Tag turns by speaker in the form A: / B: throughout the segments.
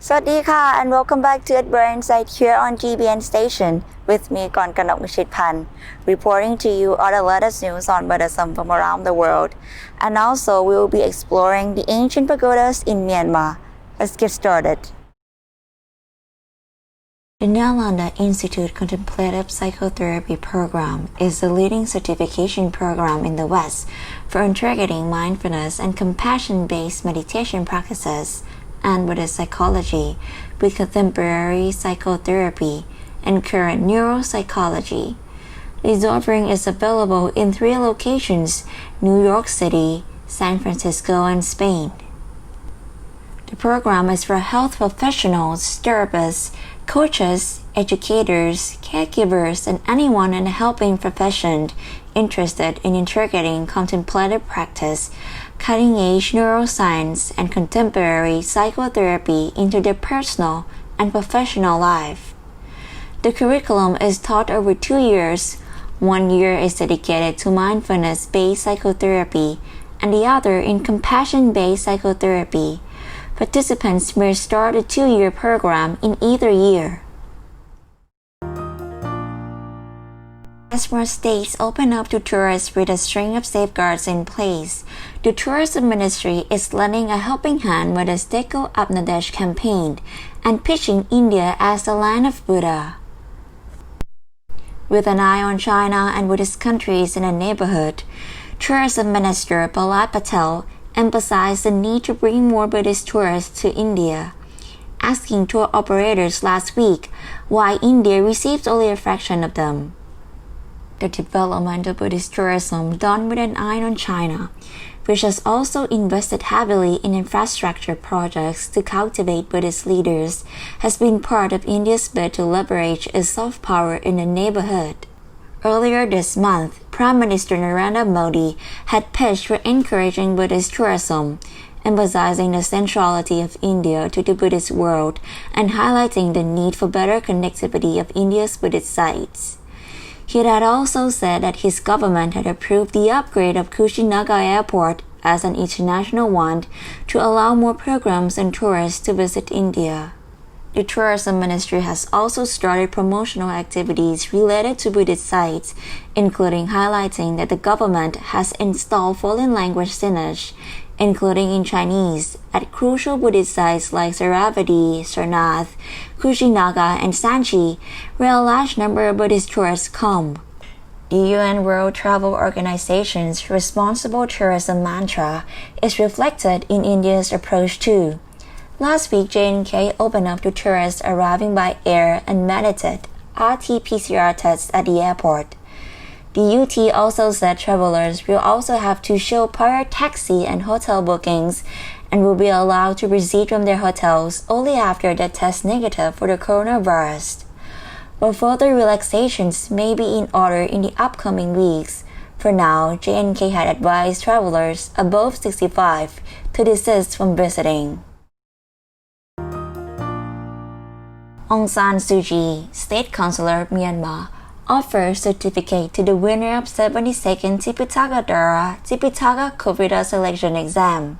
A: สวัสดีค่ะ and welcome back to Edinburgh Insight here on GBN Station with me กรกนก วิชิตพันธ์ reporting to you all the latest news on Buddhism from around the world, and also we will be exploring the ancient pagodas in Myanmar. Let's get started. The Nalanda Institute Contemplative Psychotherapy Program is the leading certification program in the West for integrating mindfulness and compassion-based meditation practices and Buddhist psychology with contemporary psychotherapy and current neuropsychology. This offering is available in 3 locations: New York City, San Francisco, and Spain. The program is for health professionals, therapists, coaches, educators, caregivers, and anyone in the helping profession interested in integrating contemplative practice, cutting-edge neuroscience, and contemporary psychotherapy into their personal and professional life. The curriculum is taught over 2 years. 1 year is dedicated to mindfulness-based psychotherapy, and the other in compassion-based psychotherapy. Participants may start a 2-year program in either year. As more states open up to tourists with a string of safeguards in place, the Tourism Ministry is lending a helping hand with the Steko Apnadesh campaign and pitching India as the land of Buddha. With an eye on China and Buddhist countries in the neighborhood, Tourism Minister Prahlad Patel emphasized the need to bring more Buddhist tourists to India, asking tour operators last week why India receives only a fraction of them. The development of Buddhist tourism done with an eye on China, which has also invested heavily in infrastructure projects to cultivate Buddhist leaders, has been part of India's bid to leverage its soft power in the neighborhood. Earlier this month, Prime Minister Narendra Modi had pitched for encouraging Buddhist tourism, emphasizing the centrality of India to the Buddhist world and highlighting the need for better connectivity of India's Buddhist sites. He had also said that his government had approved the upgrade of Kushinagar Airport as an international one to allow more programs and tourists to visit India. The Tourism Ministry has also started promotional activities related to Buddhist sites, including highlighting that the government has installed foreign language signage, including in Chinese, at crucial Buddhist sites like Saravati, Sarnath, Kushinagar, and Sanchi, where a large number of Buddhist tourists come. The UN World Travel Organization's responsible tourism mantra is reflected in India's approach too. Last week, J&K opened up to tourists arriving by air and mandated RT-PCR tests at the airport. The UT also said travelers will also have to show prior taxi and hotel bookings and will be allowed to proceed from their hotels only after they test negative for the coronavirus. But further relaxations may be in order in the upcoming weeks. For now, J&K had advised travelers above 65 to desist from visiting. Aung San Suu Kyi, State Councillor of Myanmar, offers certificate to the winner of 72nd Tipitaka Dara Tipitaka Kovida selection exam.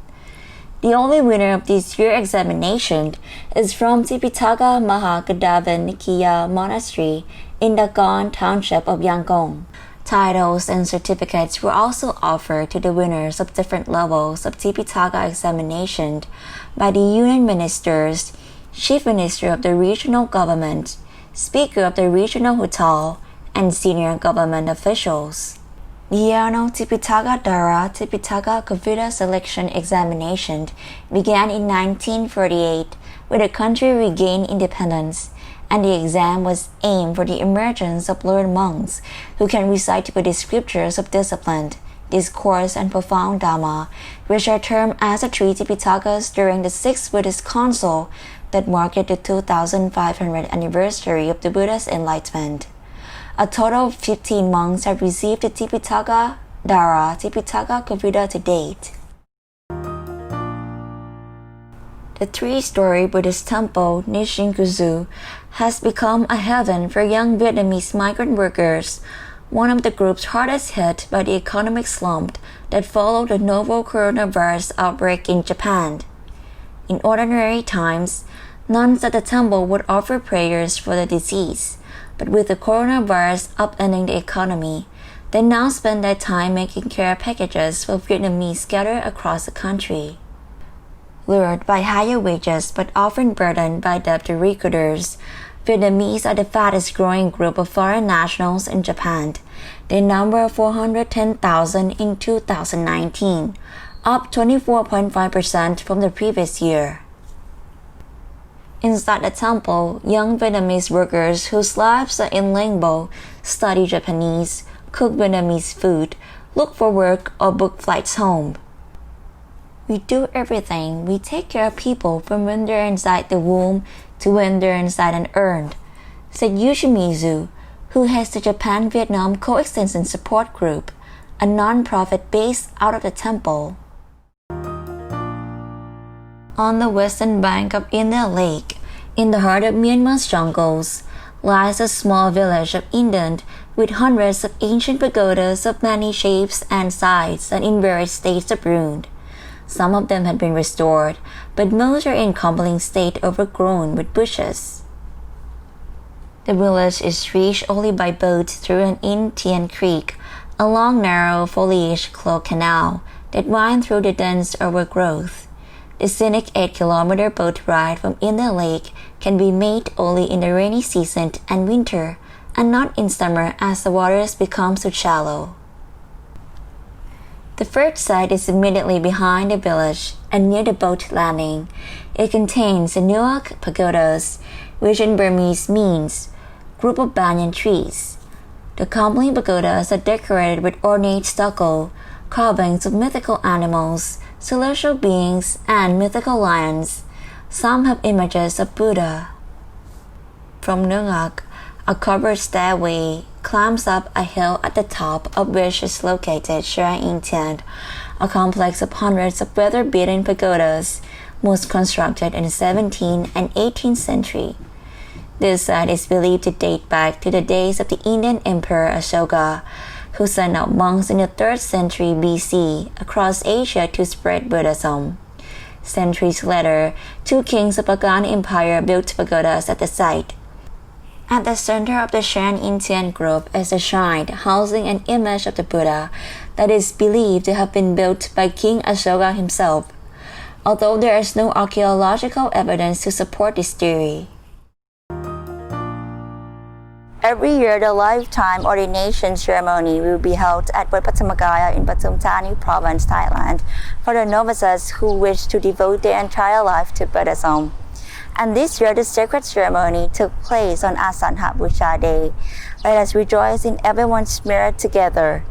A: The only winner of this year's examination is from Tipitaka Mahagadavan Nikaya Monastery in the Gon township of Yangon. Titles and certificates were also offered to the winners of different levels of Tipitaka examination by the Union Ministers, Chief Minister of the Regional Government, Speaker of the Regional Hotel, and senior government officials. The annual Tipitaka Dara Tipitaka Kovida selection examination began in 1948 when the country regained independence, and the exam was aimed for the emergence of learned monks who can recite Buddhist scriptures of discipline, discourse, and profound Dhamma, which are termed as the 3 Tipitakas during the 6th Buddhist Council that marked the 2500th anniversary of the Buddha's enlightenment. A total of 15 monks have received the Tipitaka Dara Tipitaka Kovida to date. The 3-story Buddhist temple Nishinkuzu has become a haven for young Vietnamese migrant workers, one of the groups hardest hit by the economic slump that followed the novel coronavirus outbreak in Japan. In ordinary times, Nuns at the temple would offer prayers for the deceased, but with the coronavirus upending the economy, they now spend their time making care packages for Vietnamese scattered across the country. Lured by higher wages but often burdened by debt to recruiters, Vietnamese are the fastest growing group of foreign nationals in Japan. They number 410,000 in 2019, up 24.5% from the previous year. Inside the temple, young Vietnamese workers whose lives are in limbo study Japanese, cook Vietnamese food, look for work, or book flights home. We do everything. We take care of people from when they're inside the womb to when they're inside an urn, said Yoshimizu, who heads the Japan-Vietnam Coextension Support Group, a non-profit based out of the temple. On the western bank of Indian Lake, in the heart of Myanmar's jungles, lies a small village of Indon with hundreds of ancient pagodas of many shapes and sizes and in various states of ruin. Some of them had been restored, but most are in crumbling state overgrown with bushes. The village is reached only by boat through an Indian creek, a long narrow foliage-cloaked canal that winds through the dense overgrowth. The scenic 8-kilometer boat ride from Indian Lake can be made only in the rainy season and winter, and not in summer as the waters become so shallow. The first site is immediately behind the village and near the boat landing. It contains the Nuak Pagodas, which in Burmese means group of banyan trees. The crumbling pagodas are decorated with ornate stucco, carvings of mythical animals, celestial beings, and mythical lions. Some have images of Buddha. From Nuak, a covered stairway climbs up a hill at the top of which is located Shrine Intian, a complex of hundreds of weather-beaten pagodas, most constructed in the 17th and 18th century. This site is believed to date back to the days of the Indian Emperor Ashoka, who sent out monks in the 3rd century BC across Asia to spread Buddhism. Centuries later, 2 kings of Pagan Empire built pagodas at the site. At the center of the Shan Intian group is a shrine housing an image of the Buddha that is believed to have been built by King Ashoka himself, although there is no archaeological evidence to support this theory. Every year, the lifetime ordination ceremony will be held at Wat Pattamakkaya in Pathum Thani Province, Thailand, for the novices who wish to devote their entire life to Buddhism. And this year, the sacred ceremony took place on Asanha Busha Day. Let us rejoice in everyone's merit together.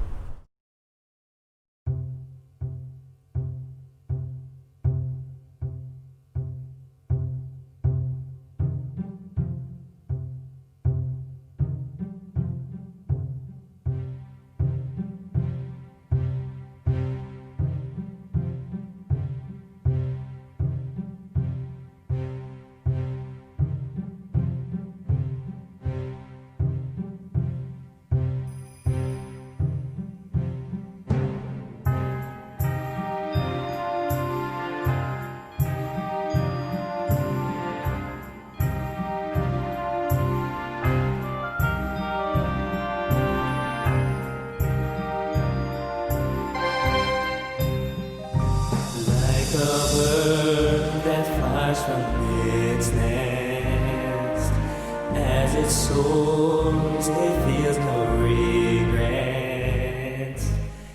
B: Soars, it feels no regrets.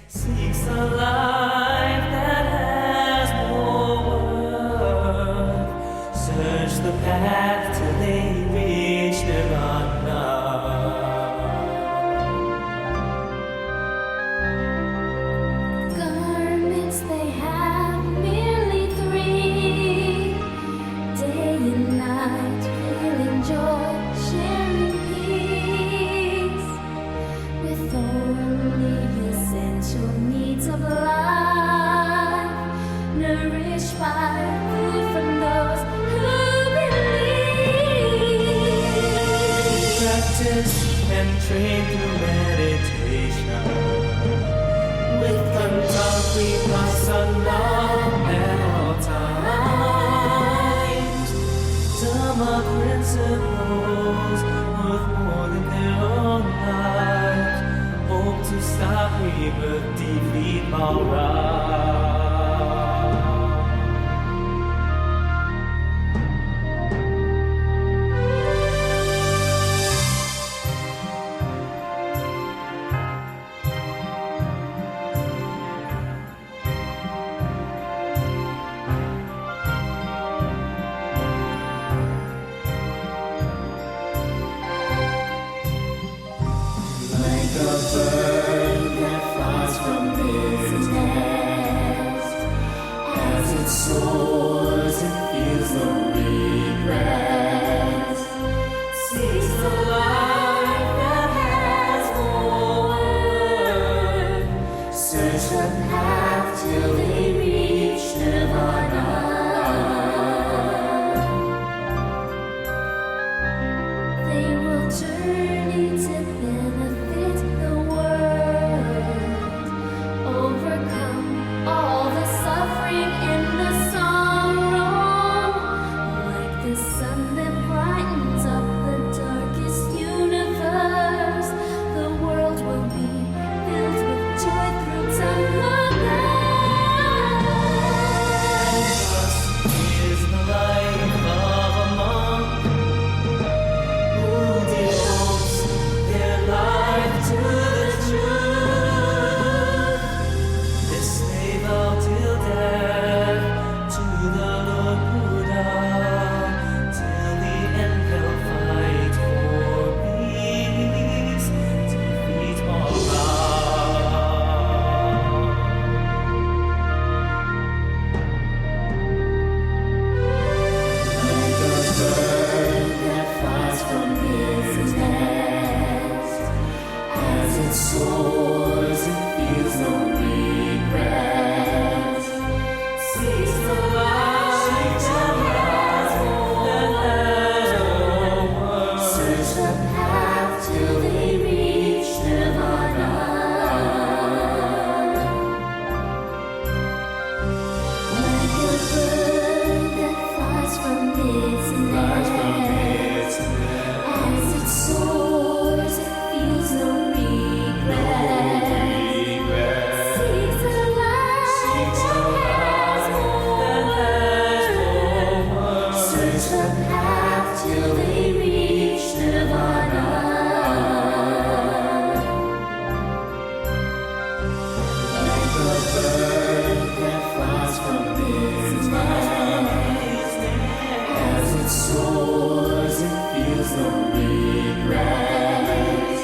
B: Seeks a life that has no worth. Search the path till they reach nirvana.
C: Garments they have merely 3, day and night, feeling joy. Of life, nourished by food from those who believe.
B: Practice and train through meditation. With contact vipassana at all times.
D: it soars, it feels no regrets. Seeks the life that has no word. Search the path till they reach nirvana.
C: They will journey to benefit the world, overcome all the suffering and the sorrow. Like the sun that brightens up the darkest universe, the world will be filled with joy through Dhamma.
B: Is the life of a monk who devotes their life to the truth. This they vow till death to the Lord Buddha. Till the end they'll fight for peace, defeat all
D: Like a bird that flies from its nest, as it soars, it feels no regrets. Seeks the light that has no word. Search the path till they reach nirvana.
C: Like a bird that flies from its nest, as it soars, it feels no regrets. Seeks the light that has no word.
D: Search the path till they reach nirvana. Like a bird that flies from its nest, as it soars, it feels no regrets.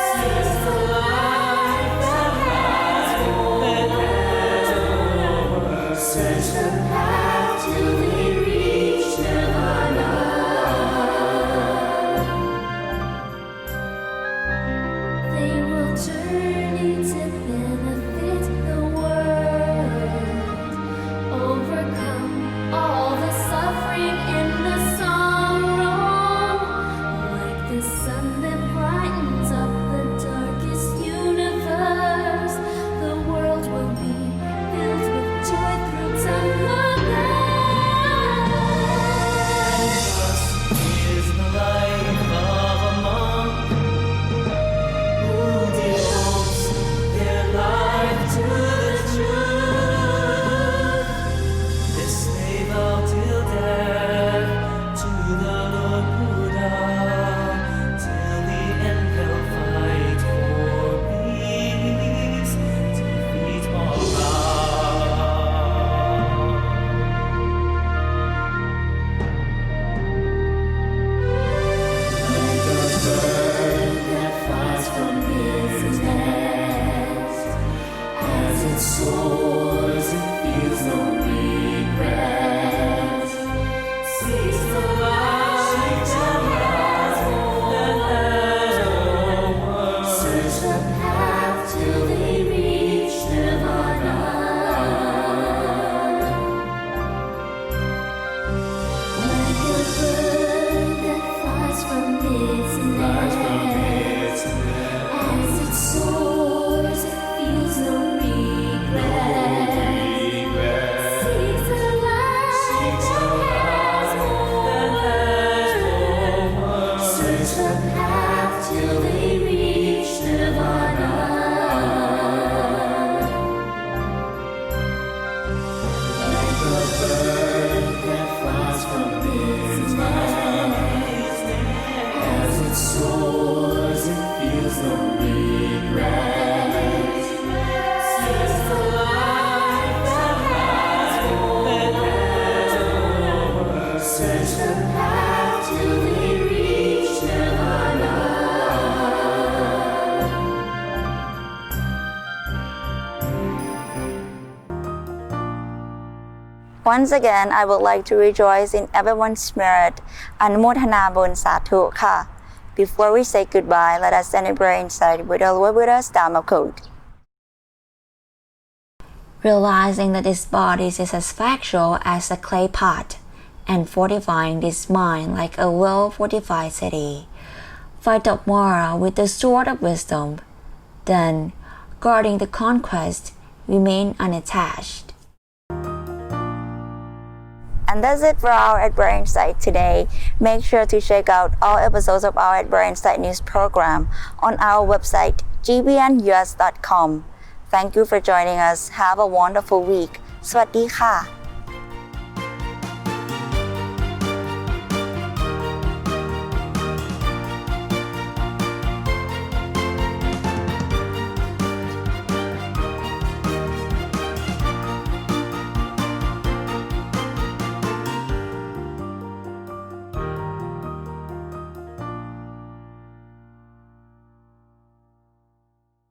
D: Seeks the light that has no word. Search the path till they reach nirvana.
C: They will journey to benefit the world, overcome all the suffering and the sorrow. Like the sun that brightens up the darkest universe, the world will be filled with joy through Dhamma.
B: is the life of a monk who devotes their life to the truth. This they vow till death to the Lord Buddha. Till the end they'll fight for peace, defeat all
D: Like a bird that flies from its nest, as it soars, it feels no regrets. Seeks the light that has no word. Search the path till they reach nirvana.
C: Like a bird that flies from its nest, as it soars, it feels no regrets. Seeks the light that has no word.
D: Search the path till they reach nirvana. Like a bird that flies from its nest, as it soars, it feels no regrets. Seeks the light that has no word. Search the path till they reach nirvana.
A: ค
E: Once again, I would like to rejoice in everyone's merit อนุโมทนาบุญสาธุค่ะ Before we say goodbye, let us send a prayer inside with the Lord Buddha's Dharma code.
A: Realizing that this body is as factual as a clay pot, and fortifying this mind like a well-fortified city. Fight tomorrow with the sword of wisdom. Then, guarding the conquest, remain unattached.
E: And that's it for our At Brain Insight today. Make sure to check out all episodes of our At Brain Insight news program on our website gbnus.com. Thank you for joining us. Have a wonderful week. สวัสดีค่ะ